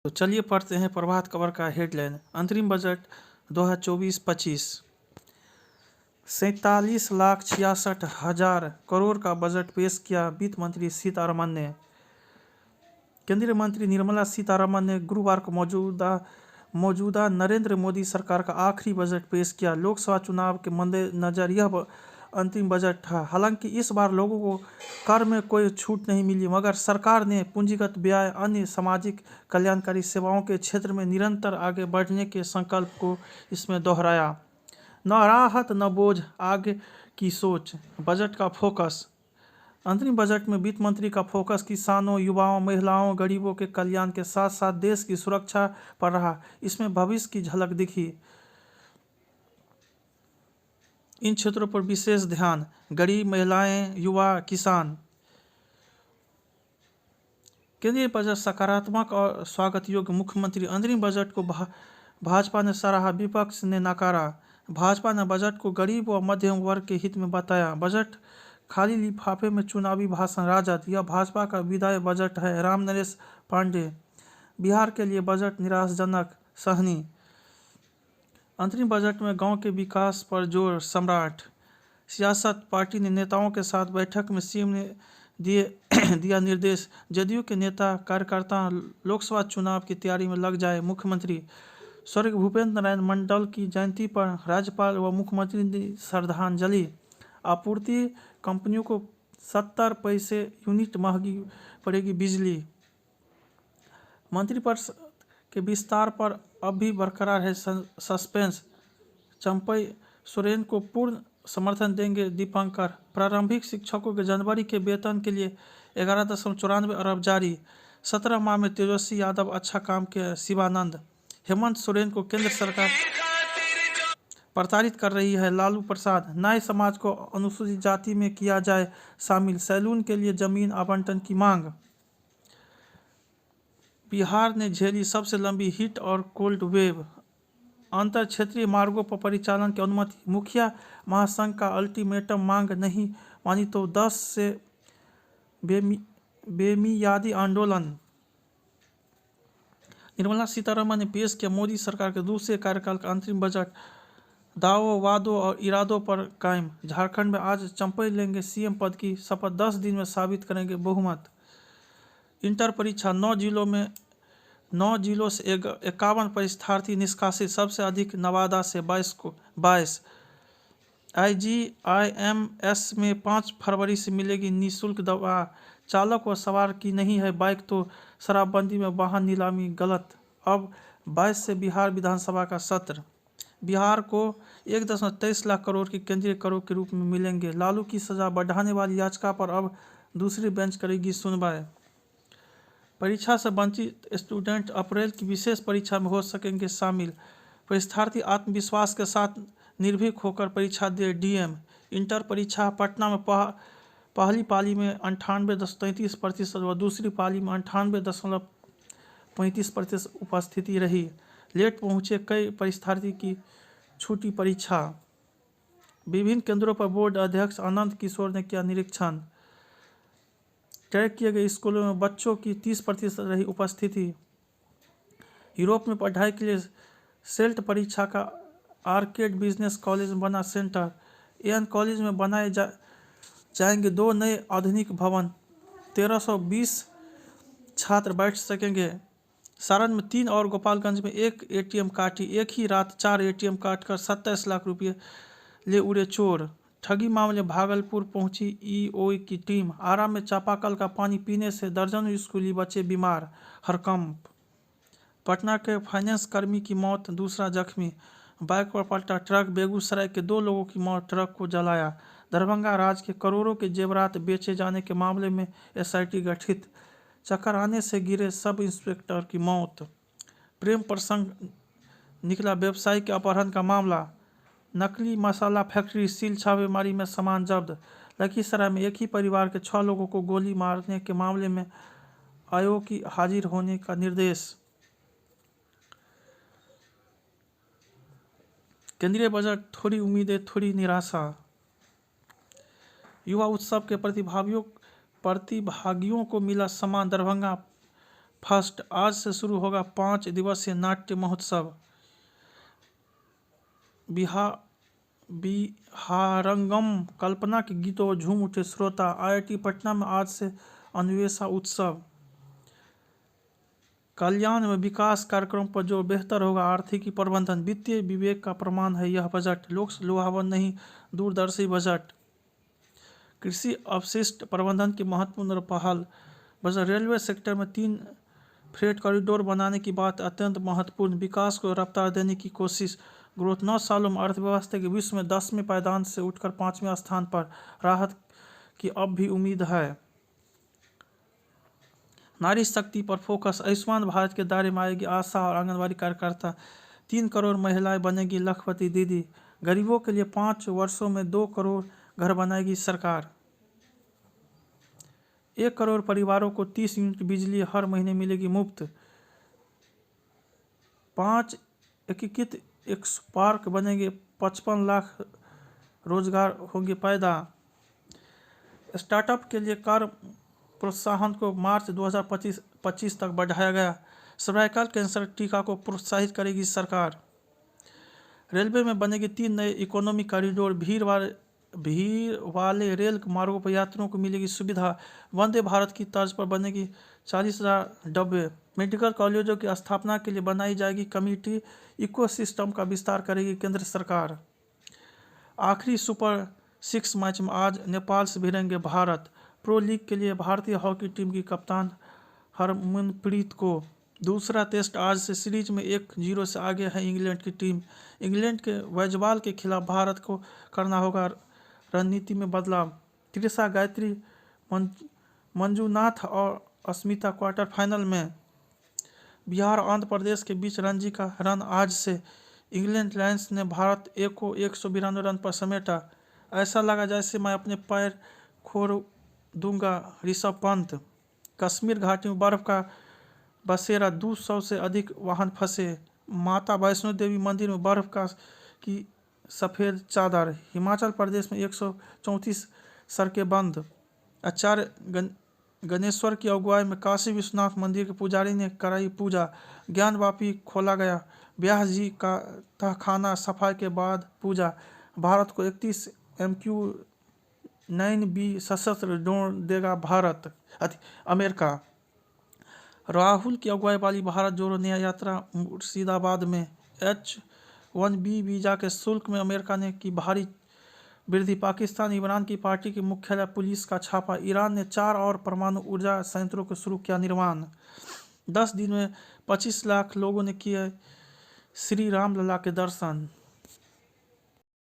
तो चलिए पढ़ते हैं प्रभात खबर का हेडलाइन। अंतरिम बजट 2024-25 47,66,000 करोड़ का बजट पेश किया वित्त मंत्री सीतारमण ने। केंद्रीय मंत्री निर्मला सीतारमण ने गुरुवार को मौजूदा नरेंद्र मोदी सरकार का आखिरी बजट पेश किया। लोकसभा चुनाव के मद्देनजर यह अंतिम बजट था। हालांकि इस बार लोगों को कर में कोई छूट नहीं मिली, मगर सरकार ने पूंजीगत व्यय, अन्य सामाजिक कल्याणकारी सेवाओं के क्षेत्र में निरंतर आगे बढ़ने के संकल्प को इसमें दोहराया। न राहत न बोझ, आगे की सोच। बजट का फोकस। अंतरिम बजट में वित्त मंत्री का फोकस किसानों, युवाओं, महिलाओं, गरीबों के कल्याण के साथ साथ देश की सुरक्षा पर रहा। इसमें भविष्य की झलक दिखी। इन क्षेत्रों पर विशेष ध्यान: गरीब, महिलाएं, युवा, किसान। केंद्रीय बजट सकारात्मक और स्वागत योग्य। मुख्यमंत्री। अंतरिम बजट को भाजपा ने सराहा, विपक्ष ने नकारा। भाजपा ने बजट को गरीब व मध्यम वर्ग के हित में बताया। बजट खाली लिफाफे में चुनावी भाषण। राजद। यह भाजपा का विदाई बजट है। राम नरेश पांडेय। बिहार के लिए बजट निराशाजनक। सहनी। अंतरिम बजट में गांव के विकास पर जोर। सम्राट। सियासत। पार्टी ने नेताओं के साथ बैठक में सीएम ने दिया निर्देश। जदयू के नेता कार्यकर्ता लोकसभा चुनाव की तैयारी में लग जाए। मुख्यमंत्री। स्वर्गीय भूपेंद्र नारायण मंडल की जयंती पर राज्यपाल व मुख्यमंत्री ने श्रद्धांजलि। आपूर्ति। कंपनियों को 70 पैसे यूनिट महंगी पड़ेगी बिजली। मंत्रिपरिषद के विस्तार पर अब भी बरकरार है सस्पेंस। चंपई सोरेन को पूर्ण समर्थन देंगे दीपंकर। प्रारंभिक शिक्षकों के जनवरी के वेतन के लिए 11.94 अरब जारी। 17 माह में तेजस्वी यादव अच्छा काम किया। शिवानंद। हेमंत सोरेन को केंद्र सरकार प्रताड़ित कर रही है। लालू प्रसाद। नाई समाज को अनुसूचित जाति में किया जाए शामिल। सैलून के लिए जमीन आवंटन की मांग। बिहार ने झेली सबसे लंबी हीट और कोल्ड वेव। अंतर क्षेत्रीय मार्गों पर परिचालन की अनुमति। मुखिया महासंघ का अल्टीमेटम, मांग नहीं मानी तो 10 से बेमियादी आंदोलन। निर्मला सीतारमण ने पेश किया मोदी सरकार के दूसरे कार्यकाल का अंतरिम बजट। दावों, वादों और इरादों पर कायम। झारखंड में आज चंपई लेंगे सीएम पद की शपथ। 10 दिन में साबित करेंगे बहुमत। इंटर परीक्षा। 9 जिलों से 51 परीक्षार्थी निष्कासित। सबसे अधिक नवादा से 22। IGIMS में 5 फरवरी से मिलेगी निःशुल्क दवा। चालक व सवार की नहीं है बाइक तो शराबबंदी में वाहन नीलामी गलत। अब 22 से बिहार विधानसभा का सत्र। बिहार को 1.23 लाख करोड़ के केंद्रीय करों के रूप में मिलेंगे। लालू की सजा बढ़ाने वाली याचिका पर अब दूसरी बेंच करेगी सुनवाई। परीक्षा से वंचित स्टूडेंट अप्रैल की विशेष परीक्षा में हो सकेंगे शामिल। परीक्षार्थी आत्मविश्वास के साथ निर्भीक होकर परीक्षा दे। डीएम। इंटर परीक्षा। पटना में पहली पाली में 98.33% व दूसरी पाली में 98.35% उपस्थिति रही। लेट पहुंचे कई परीक्षार्थी की छूटी परीक्षा। विभिन्न केंद्रों पर बोर्ड अध्यक्ष आनंद किशोर ने किया निरीक्षण। तय किए गए स्कूलों में बच्चों की 30% रही उपस्थिति। यूरोप में पढ़ाई के लिए सेल्ट परीक्षा का आर्केड बिजनेस कॉलेज में बना सेंटर। एएन कॉलेज में बनाए जाएंगे 2 नए आधुनिक भवन। 1320 छात्र बैठ सकेंगे। सारण में 3 और गोपालगंज में 1 एटीएम काटी। एक ही रात 4 एटीएम काटकर 27 लाख रुपये ले उड़े चोर। ठगी मामले भागलपुर पहुंची ईओ की टीम। आरा में चापाकल का पानी पीने से दर्जनों स्कूली बच्चे बीमार। हड़कंप। पटना के फाइनेंस कर्मी की मौत, दूसरा जख्मी। बाइक पर पलटा ट्रक। बेगूसराय के 2 लोगों की मौत, ट्रक को जलाया। दरभंगा राज्य के करोड़ों के जेवरात बेचे जाने के मामले में एसआईटी गठित। चक्कर आने से गिरे सब इंस्पेक्टर की मौत। प्रेम प्रसंग निकला व्यवसायी के अपहरण का मामला। नकली मसाला फैक्ट्री सील, छापेमारी में सामान जब्त। लखीसराय में एक ही परिवार के 6 लोगों को गोली मारने के मामले में आयोग की हाजिर होने का निर्देश। केंद्रीय बजट। थोड़ी उम्मीदें, थोड़ी निराशा। युवा उत्सव के प्रतिभागियों को मिला सम्मान। दरभंगा फर्स्ट। आज से शुरू होगा 5 दिवसीय नाट्य महोत्सव बिहारंगम। कल्पना के गीतों पर झूम उठे श्रोता। IIT पटना में आज से अन्वेषा उत्सव। कल्याण में विकास कार्यक्रम पर जो बेहतर होगा आर्थिक प्रबंधन। वित्तीय विवेक का प्रमाण है यह बजट। लोक लुभावन नहीं, दूरदर्शी बजट। कृषि अपशिष्ट प्रबंधन की महत्वपूर्ण पहल। बजट। रेलवे सेक्टर में 3 फ्रेट कॉरिडोर बनाने की बात अत्यंत महत्वपूर्ण। विकास को रफ्तार देने की कोशिश। ग्रोथ। 9 सालों में अर्थव्यवस्था के विश्व में 10वें पायदान से उठकर 5वें स्थान पर। राहत की अब भी उम्मीद है। नारी शक्ति पर फोकस। आयुष्मान भारत के दायरे में आएगी आशा और आंगनबाड़ी कार्यकर्ता। 3 करोड़ महिलाएं बनेगी लखपति दीदी। गरीबों के लिए 5 वर्षों में 2 करोड़ घर बनाएगी सरकार। 1 करोड़ परिवारों को 30 यूनिट बिजली हर महीने मिलेगी मुफ्त। 5 एकीकृत एक्सपो पार्क बनेंगे। 55 लाख रोजगार होंगे पैदा। स्टार्टअप के लिए कर प्रोत्साहन को मार्च 2025 तक बढ़ाया गया। सर्वाइकल कैंसर टीका को प्रोत्साहित करेगी सरकार। रेलवे में बनेगी 3 नए इकोनॉमी कॉरिडोर। भीड़ वाले रेल मार्गों पर यात्रियों को मिलेगी सुविधा। वंदे भारत की तर्ज पर बनेगी 40,000 डब्बे। मेडिकल कॉलेजों की स्थापना के लिए बनाई जाएगी कमेटी। इकोसिस्टम का विस्तार करेगी केंद्र सरकार। आखिरी सुपर 6 मैच में आज नेपाल से भिड़ेंगे भारत। प्रो लीग के लिए भारतीय हॉकी टीम की कप्तान हरमनप्रीत को दूसरा टेस्ट आज से। सीरीज में 1-0 से आगे है इंग्लैंड की टीम। इंग्लैंड के वैजवाल के खिलाफ भारत को करना होगा रणनीति में बदलाव। त्रिशा गायत्री, मंजुनाथ और अस्मिता क्वार्टर फाइनल में। बिहार और आंध्र प्रदेश के बीच रणजी का रन आज से। इंग्लैंड लायंस ने भारत को 192 रन पर समेटा। ऐसा लगा जैसे मैं अपने पैर खोर दूंगा ऋषभ पंत। कश्मीर घाटी में बर्फ का बसेरा। 200 से अधिक वाहन फंसे। माता वैष्णो देवी मंदिर में बर्फ की सफ़ेद चादर। हिमाचल प्रदेश में 134 सड़कें बंद। आचार्य गणेश्वर की अगुवाई में काशी विश्वनाथ मंदिर के पुजारी ने कराई पूजा। ज्ञानवापी खोला गया। व्यास जी का तहखाना सफाई के बाद पूजा। भारत को 31 MQ-9B सशस्त्र ड्रोन देगा अमेरिका। राहुल की अगुवाई वाली भारत जोड़ो नया यात्रा मुर्शिदाबाद में। H-1B वीज़ा के शुल्क में अमेरिका ने की भारी वृद्धि। पाकिस्तान इमरान की पार्टी के मुख्यालय पुलिस का छापा। ईरान ने 4 और परमाणु ऊर्जा संयंत्रों को शुरू किया निर्माण। 10 दिन में 25 लाख लोगों ने किए श्री राम लला के दर्शन।